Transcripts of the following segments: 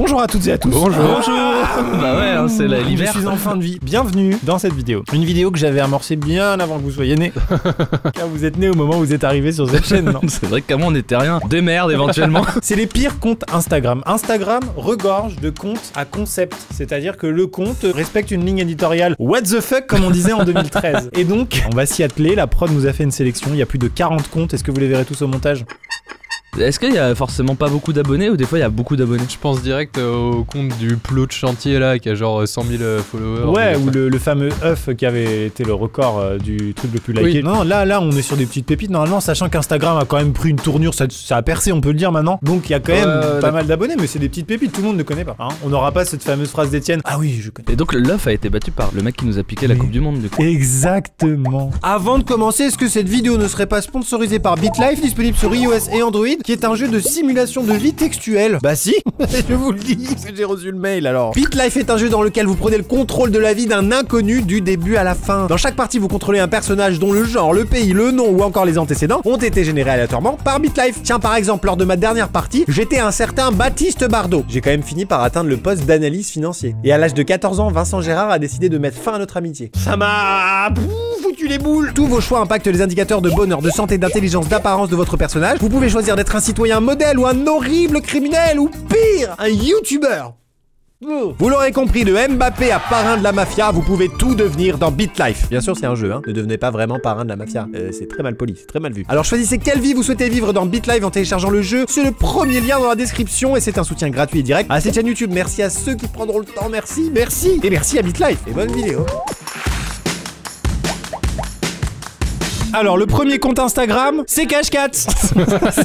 Bonjour à toutes et à tous. Bonjour. Bah ouais, hein, c'est l'hiver. Je suis en fin de vie. Bienvenue dans cette vidéo. Une vidéo que j'avais amorcée bien avant que vous soyez nés. Car vous êtes nés au moment où vous êtes arrivés sur cette chaîne, non? C'est vrai qu'avant on était rien. Des merdes éventuellement. C'est les pires comptes Instagram. Instagram regorge de comptes à concept. C'est-à-dire que le compte respecte une ligne éditoriale what the fuck comme on disait en 2013. Et donc, on va s'y atteler. La prod nous a fait une sélection. Il y a plus de 40 comptes. Est-ce que vous les verrez tous au montage? Est-ce qu'il y a forcément pas beaucoup d'abonnés ou des fois il y a beaucoup d'abonnés? Je pense direct au compte du plot de chantier là qui a genre 100 000 followers. Ouais, ou le fameux œuf qui avait été le record du truc le plus liké. Oui. Non, là on est sur des petites pépites normalement, sachant qu'Instagram a quand même pris une tournure, ça a percé, on peut le dire maintenant. Donc il y a quand même pas mal d'abonnés, mais c'est des petites pépites, tout le monde ne connaît pas. Hein, on n'aura pas cette fameuse phrase d'Étienne. Ah oui, je connais. Et donc l'œuf a été battu par le mec qui nous a piqué la Coupe du Monde du coup. Exactement. Avant de commencer, est-ce que cette vidéo ne serait pas sponsorisée par BitLife, disponible sur iOS et Android, qui est un jeu de simulation de vie textuelle? Bah si, je vous le dis, j'ai reçu le mail alors. BitLife est un jeu dans lequel vous prenez le contrôle de la vie d'un inconnu du début à la fin. Dans chaque partie, vous contrôlez un personnage dont le genre, le pays, le nom ou encore les antécédents ont été générés aléatoirement par BitLife. Tiens, par exemple, lors de ma dernière partie, j'étais un certain Baptiste Bardot. J'ai quand même fini par atteindre le poste d'analyse financier. Et à l'âge de 14 ans, Vincent Gérard a décidé de mettre fin à notre amitié. Ça m'a foutu les boules. Tous vos choix impactent les indicateurs de bonheur, de santé, d'intelligence, d'apparence de votre personnage. Vous pouvez choisir d'être un citoyen modèle ou un horrible criminel ou pire, un youtubeur. Vous l'aurez compris, de Mbappé à parrain de la mafia, vous pouvez tout devenir dans BitLife. Bien sûr, c'est un jeu, hein. Ne devenez pas vraiment parrain de la mafia. C'est très mal poli, c'est très mal vu. Alors choisissez quelle vie vous souhaitez vivre dans BitLife en téléchargeant le jeu. C'est le premier lien dans la description et c'est un soutien gratuit et direct à cette chaîne YouTube. Merci à ceux qui prendront le temps, merci. Et merci à BitLife. Et bonne vidéo. Alors, le premier compte Instagram, c'est Cache-Cat.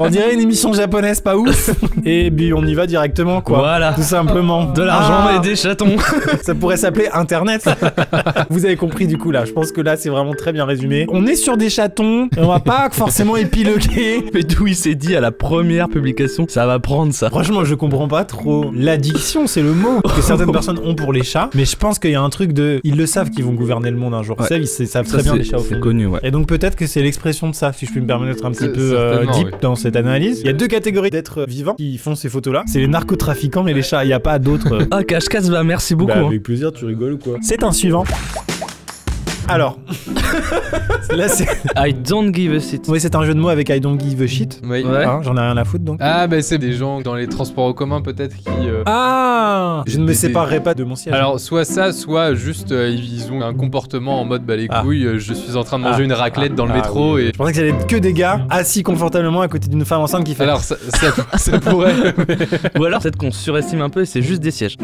On dirait une émission japonaise pas ouf. Et puis on y va directement, quoi. Voilà. Tout simplement. De l'argent et des chatons. Ça pourrait s'appeler Internet. Vous avez compris du coup là. Je pense que là, c'est vraiment très bien résumé. On est sur des chatons. Et on va pas forcément épiloguer. Mais d'où il s'est dit à la première publication, ça va prendre ça. Franchement, je comprends pas trop. L'addiction, c'est le mot que certaines personnes ont pour les chats. Mais je pense qu'il y a un truc de... Ils le savent qu'ils vont gouverner le monde un jour. Ouais. Ils savent très bien les chats au fond. C'est connu, ouais. Et donc peut-être que c'est l'expression de ça, si je puis me permettre d'être un petit peu deep dans cette analyse. Il y a deux catégories d'êtres vivants qui font ces photos-là. C'est les narcotrafiquants et les chats. Il n'y a pas d'autres. Ah, Cache-Cat, bah merci beaucoup. Bah, avec plaisir, tu rigoles ou quoi? C'est un suivant. Alors, là c'est... I don't give a shit. Oui, c'est un jeu de mots avec I don't give a shit. Oui. Ouais. Hein, j'en ai rien à foutre donc. Ah bah c'est des gens dans les transports en commun peut-être qui... Ah, je ne me séparerai pas de mon siège. Alors soit ça, soit juste ils ont un comportement en mode bah les couilles, je suis en train de manger une raclette dans le métro et... Je pensais que j'allais être que des gars assis confortablement à côté d'une femme enceinte qui fait... Alors ça pourrait... Ou alors peut-être qu'on surestime un peu et c'est juste des sièges.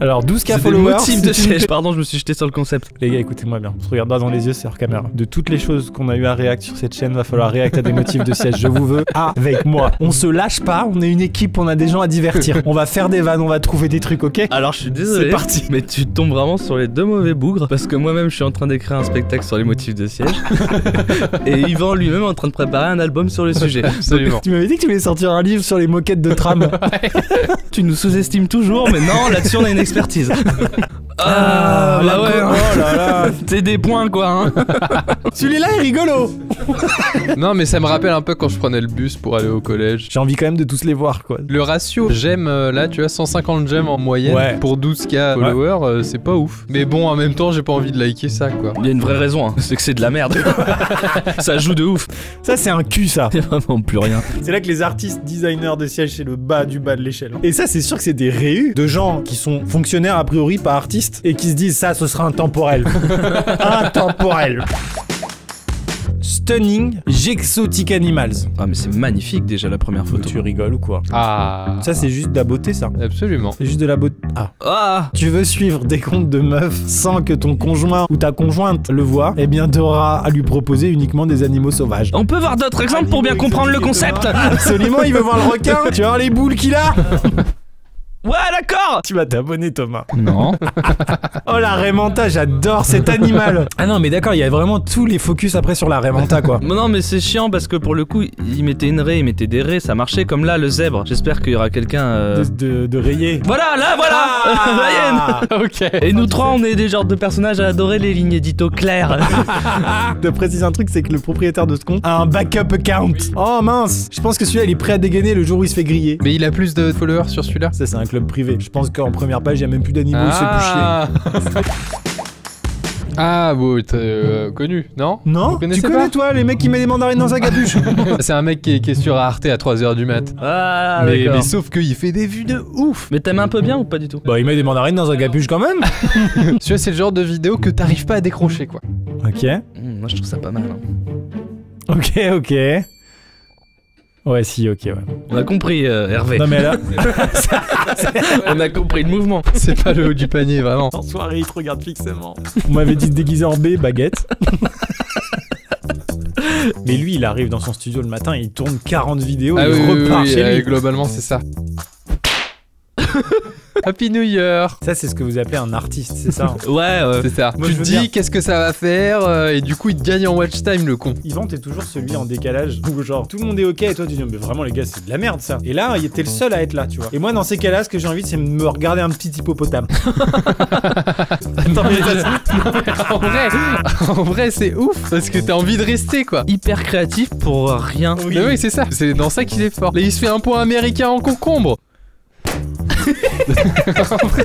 Alors 12K C'est des followers... motifs de sièges. Pardon, je me suis jeté sur le concept. Les gars, écoutez-moi bien. On se regarde droit dans les yeux, c'est hors caméra. De toutes les choses qu'on a eu à réact sur cette chaîne, va falloir réact à des motifs de siège. Je vous veux avec moi. On se lâche pas, on est une équipe, on a des gens à divertir. On va faire des vannes, on va trouver des trucs, ok? Alors je suis désolé, c'est parti. Mais tu tombes vraiment sur les deux mauvais bougres parce que moi-même je suis en train d'écrire un spectacle sur les motifs de siège et Yvan lui-même est en train de préparer un album sur le sujet. Absolument. Tu m'avais dit que tu voulais sortir un livre sur les moquettes de tram. Tu nous sous-estimes toujours, mais non, là-dessus on a une expertise. Ah, bah ouais, oh là là. C'est des points quoi, hein. Celui-là est rigolo. Non mais ça me rappelle un peu quand je prenais le bus pour aller au collège. J'ai envie quand même de tous les voir, quoi. Le ratio j'aime là, tu vois, 150 j'aime en moyenne pour 12K followers, c'est pas ouf. Mais bon, en même temps, j'ai pas envie de liker ça, quoi. Il y a une vraie raison, hein. C'est que c'est de la merde. Ça joue de ouf. Ça, c'est un cul, ça. C'est vraiment plus rien. C'est là que les artistes designers de sièges, c'est le bas du bas de l'échelle. Et ça, c'est sûr que c'est des réus de gens qui sont fonctionnaires a priori, pas artistes, et qui se disent ça, ce sera intemporel. Intemporel. Stunning Gexotic Animals. Ah mais c'est magnifique déjà la première photo. Tu rigoles ou quoi? Ah. Ça c'est juste de la beauté ça. Absolument. C'est juste de la beauté. Ah. Ah. Tu veux suivre des comptes de meufs sans que ton conjoint ou ta conjointe le voit? Eh bien t'auras à lui proposer uniquement des animaux sauvages. On peut voir d'autres exemples pour bien comprendre le concept. Absolument, il veut voir le requin. Tu vas voir les boules qu'il a. Ouais, d'accord. d'accord. Tu vas t'abonner, Thomas. Non. Oh, la Raymanta, j'adore cet animal. Ah non, mais d'accord, il y a vraiment tous les focus après sur la Raymanta, quoi. Non, mais c'est chiant parce que pour le coup, il mettait une raie, il mettait des raies, ça marchait comme là, le zèbre. J'espère qu'il y aura quelqu'un. De rayer. Voilà, là, voilà. Ok. Et nous trois, on est des genres de personnages à adorer les lignes édito claires. De préciser un truc, c'est que le propriétaire de ce compte a un backup account. Oh mince, je pense que celui-là, il est prêt à dégainer le jour où il se fait griller. Mais il a plus de followers sur celui-là. Ça, c'est un club privé. Je pense qu'en première page, il y a même plus d'animaux, il se fait plus chier. Ah, bon, t'es connu, non? Non? Vous connaissez Tu connais, pas toi, les mecs qui mettent des mandarines dans sa capuche? C'est un mec qui est sur Arte à 3h du mat. Ah, mais d'accord. sauf qu'il fait des vues de ouf. Mais t'aimes un peu bien ou pas du tout? Bah, il met des mandarines dans sa capuche quand même. Tu vois, c'est le genre de vidéo que t'arrives pas à décrocher, quoi. Ok. Moi, je trouve ça pas mal. Hein. Ok. Ouais, si, ok, ouais. On a compris, Hervé. Non, mais là, On a compris le mouvement. C'est pas le haut du panier, vraiment. en soirée, il te regarde fixement. On m'avait dit de déguiser en B, baguette. Mais lui, il arrive dans son studio le matin, il tourne 40 vidéos, Ah il oui, repart chez lui. globalement, c'est ça. Happy New Year. Ça, c'est ce que vous appelez un artiste, c'est ça? Ouais, C'est ça. Moi, Tu je te veux dis dire- qu'est-ce que ça va faire et du coup il te gagne en watch time, le con. Yvan, t'es toujours celui en décalage où genre tout le monde est ok et toi tu dis mais vraiment les gars c'est de la merde ça. Et là t'es le seul à être là, tu vois. Et moi dans ces cas-là ce que j'ai envie c'est de me regarder un petit hippopotame. Attends mais En vrai c'est ouf parce que t'as envie de rester, quoi. hyper créatif pour rien. Oui. Mais oui, c'est ça. C'est dans ça qu'il est fort. Là il se fait un point américain en concombre.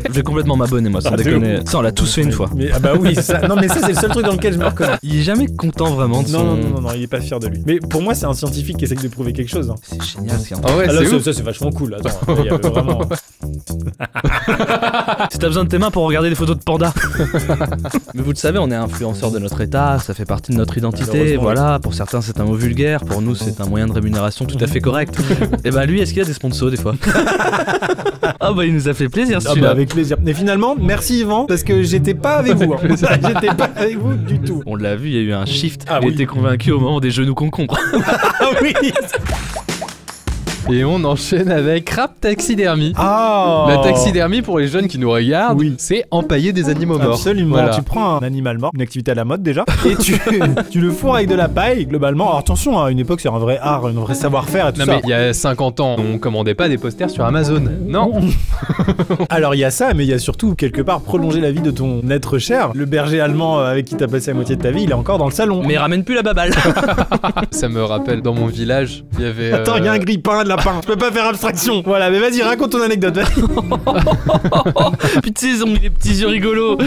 Je vais complètement m'abonner, moi, sans Ah, de déconner. Ça, on l'a tous fait une fois. Mais, ah bah oui, ça, non mais ça c'est le seul truc dans lequel je me reconnais. Il est jamais content vraiment de son... Non, il est pas fier de lui. Mais pour moi c'est un scientifique qui essaie de prouver quelque chose. Hein. C'est génial ce qu'il y a en Ah ouais, Ah, là, c'est ouf. ça c'est vachement cool. Attends, il y avait vraiment... Si t'as besoin de tes mains pour regarder des photos de pandas. Mais vous le savez, on est influenceur de notre état, ça fait partie de notre identité. Malheureusement, Voilà, pour certains c'est un mot vulgaire, pour nous c'est un moyen de rémunération tout à fait correct. Et bah lui, est-ce qu'il y a des sponsors des fois? Ah bah il nous a fait plaisir Ah bah celui-là. avec plaisir. Mais finalement, merci Yvan, parce que j'étais pas avec vous. Hein. J'étais pas avec vous du tout. On l'a vu, il y a eu un shift. Ah il oui. était convaincu au moment des genoux concombres. Ah oui. Et on enchaîne avec Rap Taxidermie. Ah. La taxidermie, pour les jeunes qui nous regardent, Oui. c'est empailler des animaux morts. Absolument. Voilà. Tu prends un animal mort, une activité à la mode déjà, et tu le fourres avec de la paille, globalement. Alors attention, à une époque, c'est un vrai art, un vrai savoir-faire et tout Non ça. mais il y a 50 ans, on commandait pas des posters sur Amazon. Non. Alors il y a ça, mais il y a surtout quelque part prolonger la vie de ton être cher. Le berger allemand avec qui t'as passé la moitié de ta vie, il est encore dans le salon. Mais ramène plus la baballe. Ça me rappelle, dans mon village, il y avait... Attends, il y a un grille-pain, de lapin. Je peux pas faire abstraction. Voilà, mais vas-y, raconte ton anecdote. Puis tu sais, ils ont mis des petits yeux rigolos.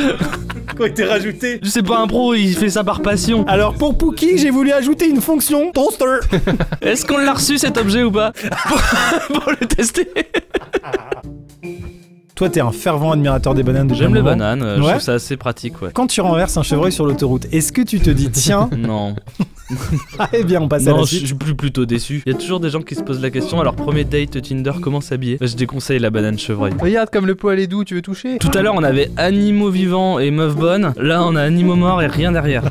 Quoi que t'es rajouté? Je sais pas, un pro, il fait ça par passion. Alors pour Pookie, j'ai voulu ajouter une fonction toaster. Est-ce qu'on l'a reçu cet objet ou pas? Pour le tester. Toi, t'es un fervent admirateur des bananes de J'aime les moment. bananes, je Ouais. trouve ça assez pratique, ouais. Quand tu renverses un chevreuil sur l'autoroute, est-ce que tu te dis tiens, Non. eh bien on passe à Non, la je suite. suis plutôt déçu. Il y a toujours des gens qui se posent la question, alors premier date Tinder, comment s'habiller? Bah, je déconseille la banane chevreuil. Regarde comme le poil est doux, tu veux toucher? Tout à l'heure on avait animaux vivants et meufs bonnes, là on a animaux morts et rien derrière.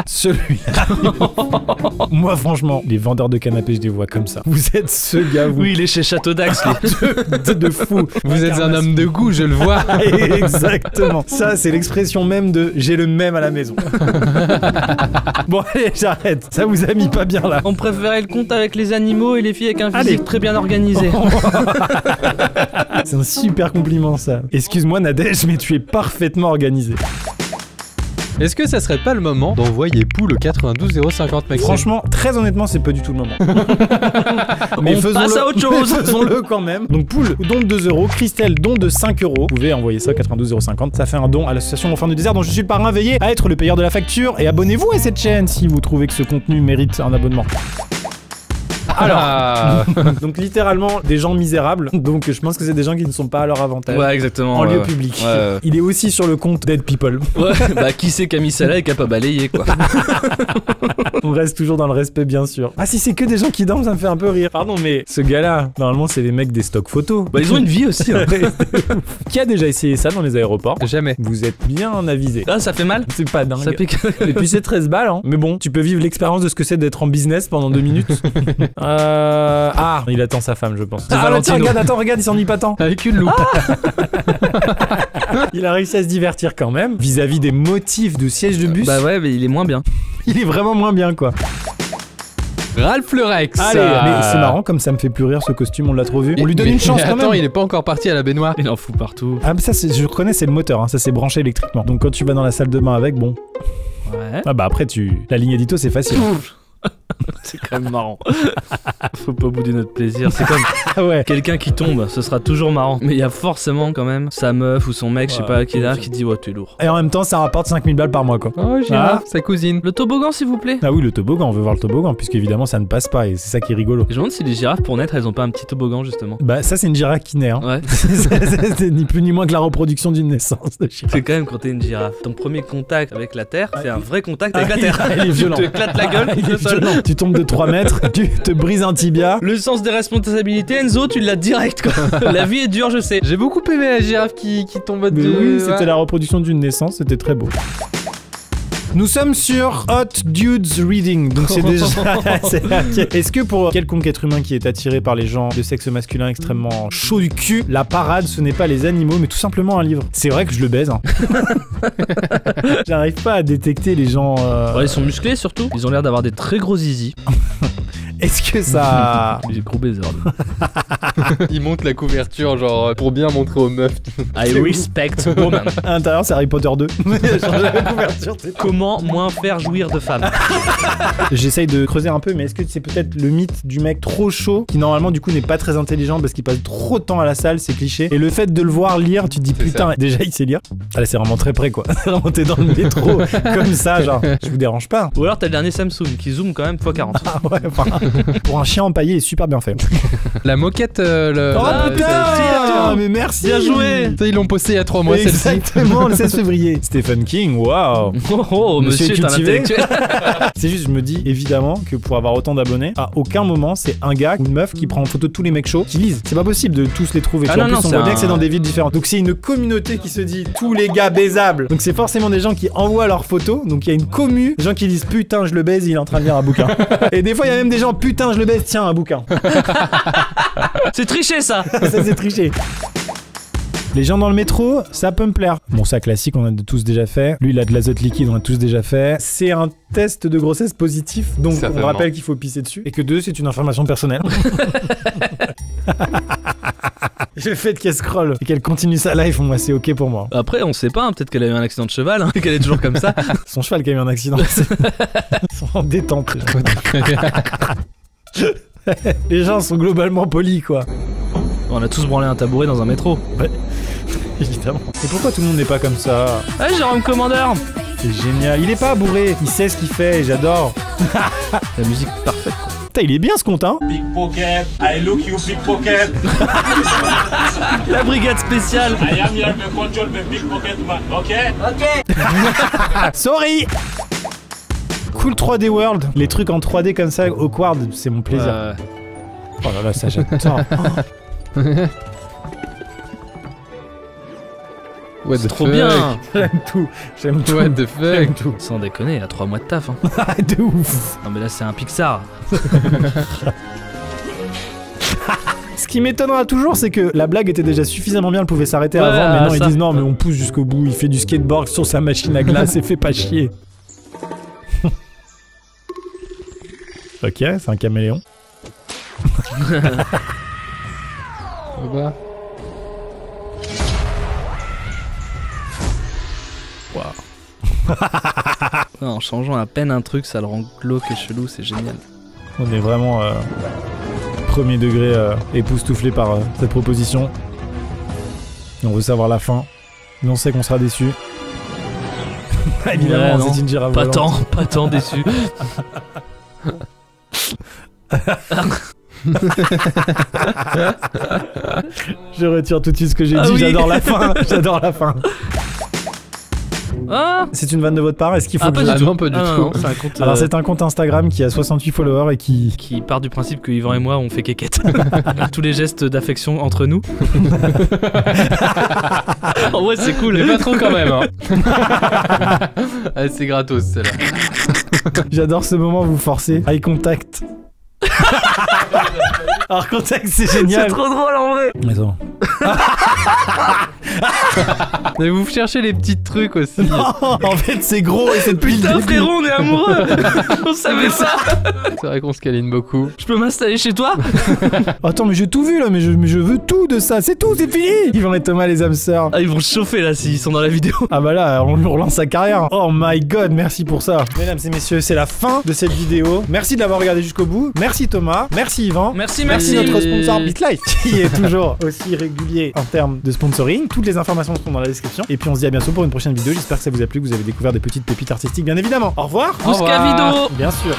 Celui-là. Moi franchement, les vendeurs de canapés, je les vois comme ça. Vous êtes ce gars, vous. Oui, il est chez Château d'Ax, lui. de fou. Vous êtes un homme de goût, je le vois. Exactement. Ça, c'est l'expression même de j'ai le même à la maison. Bon, allez, j'arrête. Ça vous a mis pas bien là. On préférait le compte avec les animaux et les filles avec un physique Allez. très bien organisé. C'est un super compliment ça. Excuse-moi Nadège, mais tu es parfaitement organisé. Est-ce que ça serait pas le moment d'envoyer Poule au 92 050 Maxime? Franchement, très honnêtement, c'est pas du tout le moment. On passe à autre chose. Mais faisons-le quand même. Donc Poule, don de 2 €, Christelle, don de 5 €. Vous pouvez envoyer ça au 92 050. Ça fait un don à l'association L'Enfant du Désert dont je suis le parrain. Veillez à être le payeur de la facture et abonnez-vous à cette chaîne si vous trouvez que ce contenu mérite un abonnement. Alors, Donc littéralement des gens misérables. Donc je pense que c'est des gens qui ne sont pas à leur avantage. Ouais, exactement. En ouais, lieu ouais. public. Ouais, Il est aussi sur le compte Dead People. ouais. Bah, qui c'est qui a mis ça là et qui a pas balayé, quoi. On reste toujours dans le respect, bien sûr. Ah, si c'est que des gens qui dansent, ça me fait un peu rire. Pardon, mais ce gars-là, normalement, c'est les mecs des stocks photos. Bah, ils ont une vie aussi, hein. Qui a déjà essayé ça dans les aéroports? jamais. Vous êtes bien avisé. Ah, ça fait mal? C'est pas dingue. Ça pique. Et puis c'est 13 balles, hein. Mais bon, tu peux vivre l'expérience de ce que c'est d'être en business pendant 2 minutes. Ah, il attend sa femme, je pense. Ah bah tiens, regarde, il s'ennuie pas tant. Avec une loupe. Il a réussi à se divertir quand même, vis-à-vis des motifs de siège de bus. Bah ouais, mais il est moins bien. Il est vraiment moins bien, quoi. Ralph le Rex. Allez, mais c'est marrant, comme ça me fait plus rire ce costume, on l'a trop vu. On lui donne une chance quand même. Attends, il est pas encore parti à la baignoire. Il en fout partout. Ah mais ça, je reconnais, c'est le moteur, hein. Ça c'est branché électriquement. Donc quand tu vas dans la salle de bain avec, bon... Ouais. Ah bah après, la ligne édito, c'est facile. C'est quand même marrant. Faut pas bouder notre plaisir. C'est comme quelqu'un qui tombe, ce sera toujours marrant. Mais il y a forcément quand même sa meuf ou son mec, je sais pas qui est là, qui dit ouais, t'es lourd. Et en même temps, ça rapporte 5000 balles par mois, quoi. Oh, Gérard, sa cousine. Le toboggan, s'il vous plaît. Ah oui, le toboggan, on veut voir le toboggan, puisque évidemment ça ne passe pas, et c'est ça qui est rigolo. Je me demande si les girafes pour naître, elles ont pas un petit toboggan justement. Bah ça, c'est une girafe qui naît, hein. Ouais. C'est ni plus ni moins que la reproduction d'une naissance de girafe. C'est quand même quand t'es une girafe. Ton premier contact avec la terre, c'est un vrai contact avec la terre. Il est violent. Tu te éclates la gueule, il est violent. Tu tombes de 3 mètres, tu te brises un tibia. Le sens des responsabilités, Enzo, tu l'as direct quoi. La vie est dure, je sais. J'ai beaucoup aimé la girafe qui tombe Mais de... oui, c'était la reproduction d'une naissance, c'était très beau. Nous sommes sur Hot Dudes Reading, donc c'est déjà... Est-ce que pour quelconque être humain qui est attiré par les gens de sexe masculin extrêmement chaud du cul, la parade ce n'est pas les animaux mais tout simplement un livre? C'est vrai que je le baise, hein. J'arrive pas à détecter les gens... Ouais, ils sont musclés surtout, ils ont l'air d'avoir des très gros zizi. Est-ce que ça... J'ai gros baiser. Il monte la couverture genre pour bien montrer aux meufs. I respect woman. À l'intérieur c'est Harry Potter 2. La couverture, comment moins faire jouir de femmes? J'essaye de creuser un peu, mais est-ce que c'est peut-être le mythe du mec trop chaud qui normalement du coup n'est pas très intelligent parce qu'il passe trop de temps à la salle, c'est cliché. Et le fait de le voir lire, tu te dis putain, déjà il sait lire. Ah là c'est vraiment très près quoi. Vraiment t'es dans le métro comme ça genre, je vous dérange pas. Ou alors t'as le dernier Samsung qui zoome quand même x40. Ah ouais, enfin, pour un chien empaillé, il est super bien fait. La moquette, Oh putain, mais merci. Bien joué. Ils l'ont posté il y a 3 mois celle-ci. Exactement, le 16 février. Stephen King, waouh. Oh, monsieur est un intellectuel. C'est juste, je me dis évidemment que pour avoir autant d'abonnés, à aucun moment c'est un gars ou une meuf qui prend en photo tous les mecs chauds qui lisent. C'est pas possible de tous les trouver. Ah non, en plus, non, on voit bien que c'est dans des villes différentes. Donc c'est une communauté qui se dit tous les gars baisables. Donc c'est forcément des gens qui envoient leurs photos. Donc il y a une commu, des gens qui disent putain je le baise, il est en train de lire un bouquin. Et des fois il y a même des gens putain je le baise, tiens un bouquin. C'est triché ça. Ça c'est triché. Les gens dans le métro, ça peut me plaire. Bon, ça classique, on a tous déjà fait. Lui, il a de l'azote liquide, on a tous déjà fait. C'est un test de grossesse positif, donc on rappelle qu'il faut pisser dessus. Et que 2, c'est une information personnelle. Le fait qu'elle scrolle et qu'elle continue sa life, moi, c'est ok pour moi. Après, on sait pas, hein, peut-être qu'elle a eu un accident de cheval, hein, et qu'elle est toujours comme ça. Son cheval qui a eu un accident. Ils sont en détente. Les gens sont globalement polis, quoi. On a tous branlé un tabouret dans un métro. Ouais, évidemment. Et pourquoi tout le monde n'est pas comme ça? Ah, Jérôme Commandeur. C'est génial. Il est pas bourré, il sait ce qu'il fait et j'adore. La musique parfaite, quoi. Putain, il est bien ce compte, hein. Pickpocket, I look you pickpocket. La brigade spéciale. I am here to control the pickpocket man, ok? Sorry. Cool 3D World. Les trucs en 3D comme ça, awkward, c'est mon plaisir. Oh là là, ça j'adore. What the trop fuck. bien. J'aime tout. J'aime tout. What the fuck. J'aime tout. Sans déconner, il a 3 mois de taf. Hein. De ouf. Non mais là c'est un Pixar. Ce qui m'étonnera toujours, c'est que la blague était déjà suffisamment bien, elle pouvait s'arrêter avant. Mais non, ils disent non, mais on pousse jusqu'au bout. Il fait du skateboard sur sa machine à glace et fait pas chier. Ok, c'est un caméléon. Bah. Non, en changeant à peine un truc, ça le rend glauque et chelou, c'est génial. On est vraiment premier degré époustouflé par cette proposition. Et on veut savoir la fin. Mais on sait qu'on sera déçus. Évidemment, ouais, c'est une girafe pas volante. pas tant déçu. Je retire tout de suite ce que j'ai dit, oui. j'adore la fin, j'adore la fin. Ah, C'est une vanne de votre part, est-ce qu'il faut que je... Ah non, pas du tout. non, c'est un compte Alors c'est un compte Instagram qui a 68 followers et qui part du principe que Yvan et moi on fait kékette. Tous les gestes d'affection entre nous. En vrai c'est cool. Mais pas trop quand même, hein. Ah, c'est gratos celle-là. J'adore ce moment où vous forcez. Eye contact. Alors contexte, c'est génial. C'est trop drôle en vrai. Attends. Mais vous cherchez les petits trucs aussi. Non, en fait c'est gros et c'est depuis Putain le début. frérot, on est amoureux. On savait ça. C'est vrai qu'on se câline beaucoup. Je peux m'installer chez toi? Attends, mais j'ai tout vu là, mais je veux tout de ça. C'est tout, c'est fini. Yvan et Thomas, les âmes sœurs. Ah, ils vont chauffer là s'ils sont dans la vidéo. Ah bah là, on lui relance sa carrière. Oh my god, merci pour ça. Mesdames et messieurs, c'est la fin de cette vidéo. Merci de l'avoir regardé jusqu'au bout. Merci Thomas. Merci Yvan. Merci notre sponsor BitLife qui est toujours aussi régulier en termes de sponsoring. Toutes les informations seront dans la description. Et puis on se dit à bientôt pour une prochaine vidéo. J'espère que ça vous a plu, que vous avez découvert des petites pépites artistiques bien évidemment. Au revoir. Pouska vidéo. Bien sûr.